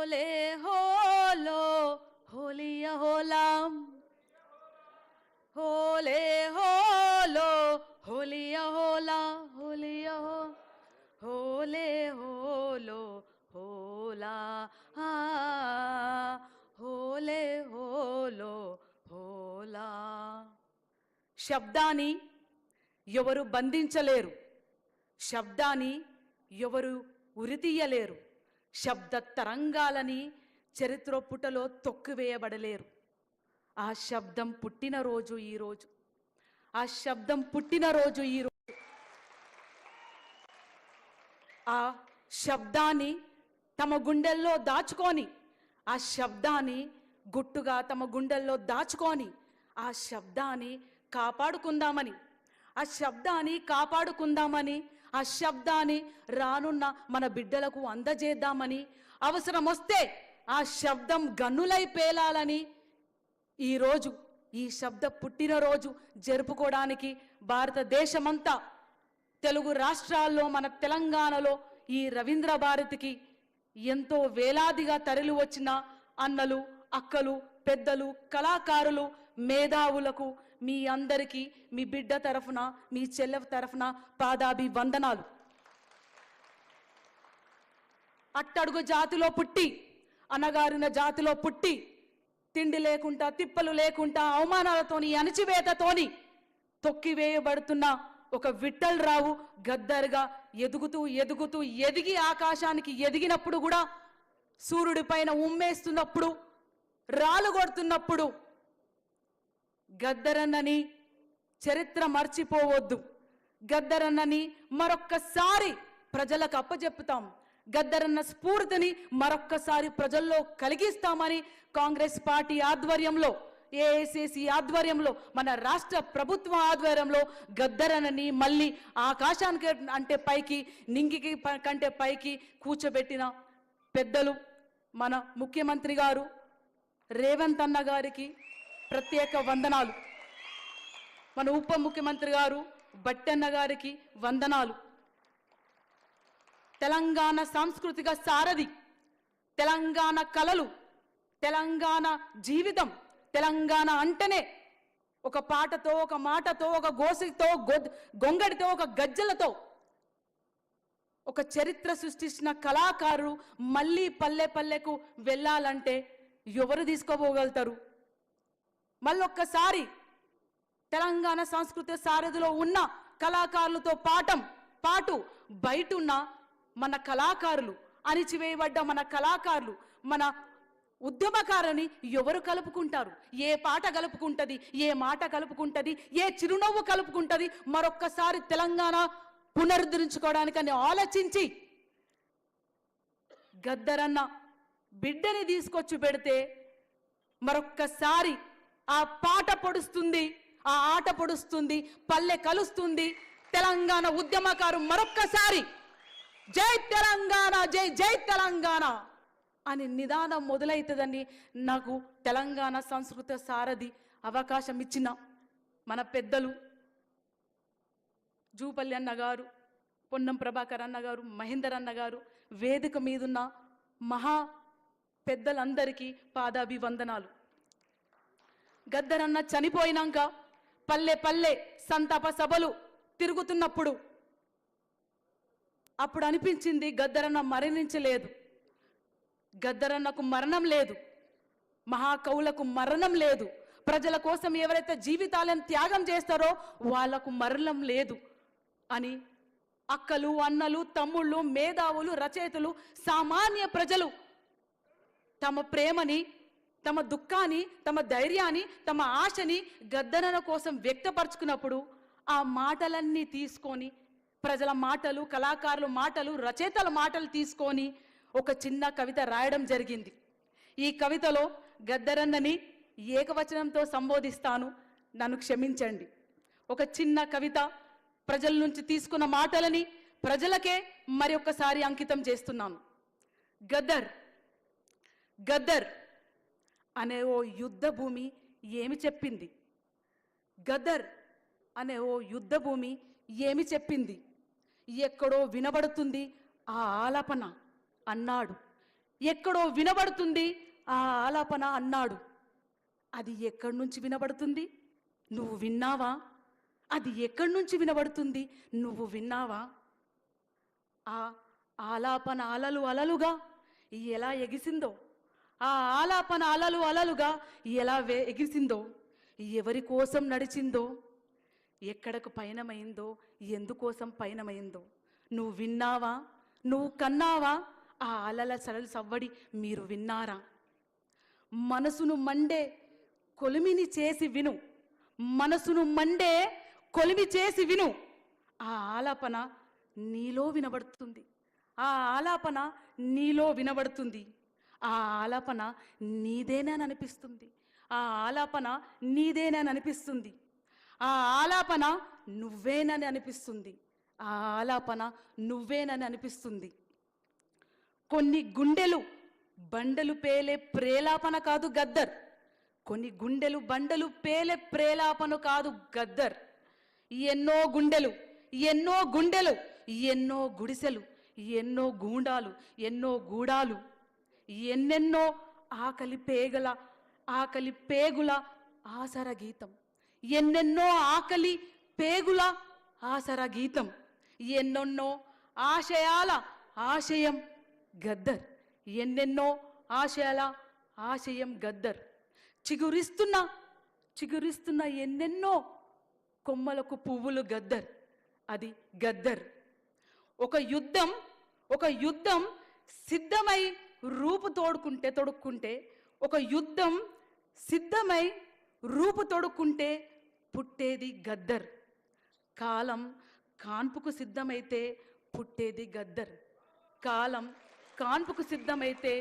హోలే hollow హోలియ హోలాం హోలే hollow హోలియ హోలా హోలియ హో హోలే hollow హోలా హోలే hollow హోలా. శబ్దాన్ని ఎవరు బంధించలేరు, శబ్దాన్ని ఎవరు ఉరితీయలేరు, శబ్ద తరంగాలని చరిత్ర పుటలో తొక్కివేయబడలేరు. ఆ శబ్దం పుట్టినరోజు ఈరోజు, ఆ శబ్దం పుట్టినరోజు ఈరోజు. ఆ శబ్దాన్ని తమ గుండెల్లో దాచుకొని, ఆ శబ్దాన్ని గుట్టుగా తమ గుండెల్లో దాచుకొని ఆ శబ్దాన్ని కాపాడుకుందామని, ఆ శబ్దాన్ని కాపాడుకుందామని, ఆ శబ్దాన్ని రానున్న మన బిడ్డలకు అందజేద్దామని, అవసరం వస్తే ఆ శబ్దం గన్నులై పేలాలని ఈరోజు ఈ శబ్ద పుట్టినరోజు జరుపుకోవడానికి భారతదేశమంతా, తెలుగు రాష్ట్రాల్లో మన తెలంగాణలో ఈ రవీంద్ర భారతికి ఎంతో వేలాదిగా తరలి వచ్చిన అన్నలు, అక్కలు, పెద్దలు, కళాకారులు, మేధావులకు మీ అందరికీ మీ బిడ్డ తరఫున, మీ చెల్లె తరఫున పాదాభివందనాలు. అట్టడుగు జాతిలో పుట్టి, అనగారిన జాతిలో పుట్టి, తిండి లేకుండా, తిప్పలు లేకుండా, అవమానాలతోని, అణచివేతతోని తొక్కివేయబడుతున్న ఒక విఠల్ రావు గద్దర్గా ఎదుగుతూ ఎదుగుతూ ఎదిగి ఆకాశానికి ఎదిగినప్పుడు కూడా, సూర్యుడి పైన ఉమ్మేస్తున్నప్పుడు, రాళ్ళు కొడుతున్నప్పుడు గద్దరన్నని చరిత్ర మర్చిపోవద్దు. గద్దరన్నని మరొక్కసారి ప్రజలకు అప్పచెప్పుతాం. గద్దరన్న స్ఫూర్తిని మరొక్కసారి ప్రజల్లో కలిగిస్తామని కాంగ్రెస్ పార్టీ ఆధ్వర్యంలో, ఏఐసిసి ఆధ్వర్యంలో, మన రాష్ట్ర ప్రభుత్వం ఆధ్వర్యంలో గద్దరన్నని మళ్ళీ ఆకాశానికి అంటే పైకి, నింగికి కంటే పైకి కూర్చోబెట్టిన పెద్దలు మన ముఖ్యమంత్రి గారు రేవంత్ అన్న గారికి ప్రత్యేక వందనాలు. మన ఉప ముఖ్యమంత్రి గారు బట్టన్న గారికి వందనాలు. తెలంగాణ సాంస్కృతిక సారథి, తెలంగాణ కళలు, తెలంగాణ జీవితం, తెలంగాణ అంటేనే ఒక పాటతో, ఒక మాటతో, ఒక గోసితో, గొంగడితో, ఒక గజ్జలతో ఒక చరిత్ర సృష్టించిన కళాకారులు మళ్ళీ పల్లె పల్లెకు వెళ్ళాలంటే ఎవరు తీసుకోపోగలుగుతారు? మళ్ళొక్కసారి తెలంగాణ సాంస్కృతిక సారథిలో ఉన్న కళాకారులతో పాటు బయటున్న మన కళాకారులు, అణిచివేయబడ్డ మన కళాకారులు, మన ఉద్యమకారుని ఎవరు కలుపుకుంటారు? ఏ పాట కలుపుకుంటుంది? ఏ మాట కలుపుకుంటుంది? ఏ చిరునవ్వు కలుపుకుంటుంది? మరొక్కసారి తెలంగాణ పునరుద్ధరించుకోవడానికని ఆలోచించి గద్దరన్న బిడ్డని తీసుకొచ్చి పెడితే మరొక్కసారి ఆ పాట పొడుస్తుంది, ఆ ఆట పొడుస్తుంది, పల్లె కలుస్తుంది. తెలంగాణ ఉద్యమకారు మరొక్కసారి జై తెలంగాణ, జై జై తెలంగాణ అని నిదానం మొదలవుతుందని నాకు తెలంగాణ సంస్కృత సారథి అవకాశం ఇచ్చిన మన పెద్దలు జూపల్లి అన్న గారు, పొన్నం ప్రభాకర్ అన్న గారు, మహేందర్ అన్న గారు, వేదిక మీదున్న మహా పెద్దలందరికీ పాదాభివందనాలు. గద్దరన్న చనిపోయినాక పల్లె పల్లె సంతాప సభలు తిరుగుతున్నప్పుడు అప్పుడు అనిపించింది గద్దరన్న మరణించలేదు, గద్దరన్నకు మరణం లేదు, మహాకవులకు మరణం లేదు, ప్రజల కోసం ఎవరైతే జీవితాలను త్యాగం చేస్తారో వాళ్లకు మరణం లేదు అని అక్కలు, అన్నలు, తమ్ముళ్ళు, మేధావులు, రచయితలు, సామాన్య ప్రజలు తమ ప్రేమని, తమ దుఃఖాన్ని, తమ ధైర్యాన్ని, తమ ఆశని గద్దరన్న కోసం వ్యక్తపరుచుకున్నప్పుడు ఆ మాటలన్నీ తీసుకొని, ప్రజల మాటలు, కళాకారుల మాటలు, రచయితల మాటలు తీసుకొని ఒక చిన్న కవిత రాయడం జరిగింది. ఈ కవితలో గద్దరన్నని ఏకవచనంతో సంబోధిస్తాను, నన్ను క్షమించండి. ఒక చిన్న కవిత, ప్రజల నుంచి తీసుకున్న మాటలని ప్రజలకే మరి ఒక్కసారి అంకితం చేస్తున్నాను. గద్దర్ గద్దర్ అనే ఓ యుద్ధ భూమి ఏమి చెప్పింది? గద్దర్ అనే ఓ యుద్ధ భూమి ఏమి చెప్పింది? ఎక్కడో వినబడుతుంది ఆ ఆలాపన అన్నాడు. ఎక్కడో వినబడుతుంది ఆ ఆలాపన అన్నాడు. అది ఎక్కడి నుంచి వినబడుతుంది? నువ్వు విన్నావా? అది ఎక్కడి నుంచి వినబడుతుంది? నువ్వు విన్నావా? ఆ ఆలాపన అలలు అలలుగా ఎలా ఎగిసిందో, ఆ ఆలాపన అలలు అలలుగా ఎలా ఎగిసిందో, ఎవరి కోసం నడిచిందో, ఎక్కడకు పయనమైందో, ఎందుకోసం పయనమైందో నువ్వు విన్నావా? నువ్వు కన్నావా? ఆ అలల సరళ సవ్వడి మీరు విన్నారా? మనసును మండే కొలిమిని చేసి విను, మనసును మండే కొలిమి చేసి విను. ఆ ఆలాపన నీలో వినబడుతుంది, ఆ ఆలాపన నీలో వినబడుతుంది. ఆ ఆలాపన నీదేనని అనిపిస్తుంది, ఆ ఆలాపన నీదేనని అనిపిస్తుంది, ఆ ఆలాపన నువ్వేనని అనిపిస్తుంది, ఆ ఆలాపన నువ్వేనని అనిపిస్తుంది. కొన్ని గుండెలు బండలు పేలే ప్రేలాపన కాదు గద్దర్, కొన్ని గుండెలు బండలు పేలే ప్రేలాపన కాదు గద్దర్. ఎన్నో గుండెలు, ఎన్నో గుండెలు, ఎన్నో గుడిసెలు, ఎన్నో గూండాలు, ఎన్నో గూడాలు, ఎన్నెన్నో ఆకలి పేగుల ఆసర గీతం, ఎన్నెన్నో ఆకలి పేగుల ఆసర గీతం, ఎన్నెన్నో ఆశయాల ఆశయం గద్దర్, ఎన్నెన్నో ఆశయాల ఆశయం గద్దర్. చిగురిస్తున్న ఎన్నెన్నో కొమ్మలకు పువ్వులు గద్దర్, అది గద్దర్. ఒక యుద్ధం సిద్ధమై రూపు తొడుక్కుంటే, ఒక యుద్ధం సిద్ధమై రూపు తొడుక్కుంటే పుట్టేది గద్దర్. కాలం కాన్పుకు సిద్ధమైతే పుట్టేది గద్దర్, కాలం కాన్పుకు సిద్ధమైతే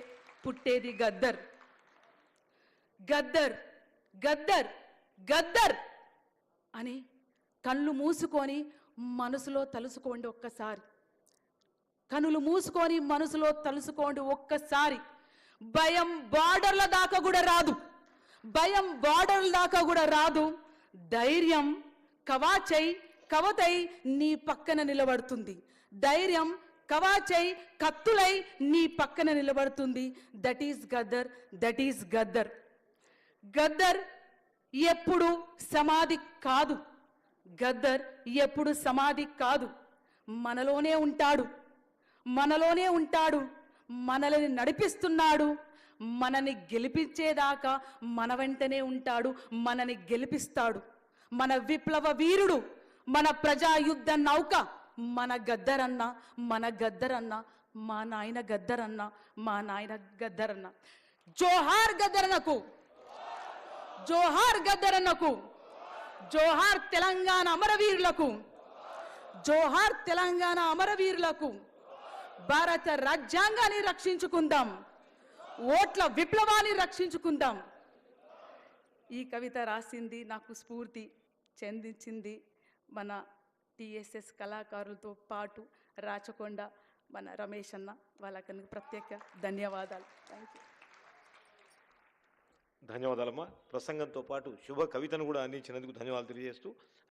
పుట్టేది గద్దర్. గద్దర్ గద్దర్ గద్దర్ అని కళ్ళు మూసుకొని మనసులో తలుసుకోండి ఒక్కసారి, కనులు మూసుకొని మనసులో తలుసుకోండి ఒక్కసారి. భయం బార్డర్ల దాకా కూడా రాదు, భయం బార్డర్ల దాకా కూడా రాదు. ధైర్యం కవతై నీ పక్కన నిలబడుతుంది, ధైర్యం కవాచై కత్తులై నీ పక్కన నిలబడుతుంది. That is Gaddar, that is Gaddar. Gaddar ఎప్పుడు సమాధి కాదు, గద్దర్ ఎప్పుడు సమాధి కాదు. మనలోనే ఉంటాడు, మనలోనే ఉంటాడు, మనల్ని నడిపిస్తున్నాడు. మనని గెలిపించేదాకా మన వెంటనే ఉంటాడు, మనని గెలిపిస్తాడు. మన విప్లవ వీరుడు, మన ప్రజాయుద్ధ నౌక మన గద్దరన్న, మన గద్దరన్న, మా నాయన గద్దరన్న, మా నాయన గద్దరన్న. జోహార్ గద్దరన్నకు, జోహార్ గద్దరన్నకు, జోహార్ తెలంగాణ అమరవీరులకు, జోహార్ తెలంగాణ అమరవీరులకు. భారత రాజ్యాంగాన్ని రక్షించుకుందాం, ఓట్ల విప్లవాన్ని రక్షించుకుందాం. ఈ కవిత రాసింది, నాకు స్ఫూర్తి చెందించింది మన టిఎస్ఎస్ కళాకారులతో పాటు రాచకొండ మన రమేష్ అన్న. వాళ్ళకి ప్రత్యేక ధన్యవాదాలు. Thank you. ధన్యవాదాలమ్మా. ప్రసంగంతో పాటు శుభ కవితను కూడా అందించినందుకు ధన్యవాదాలు తెలియజేస్తూ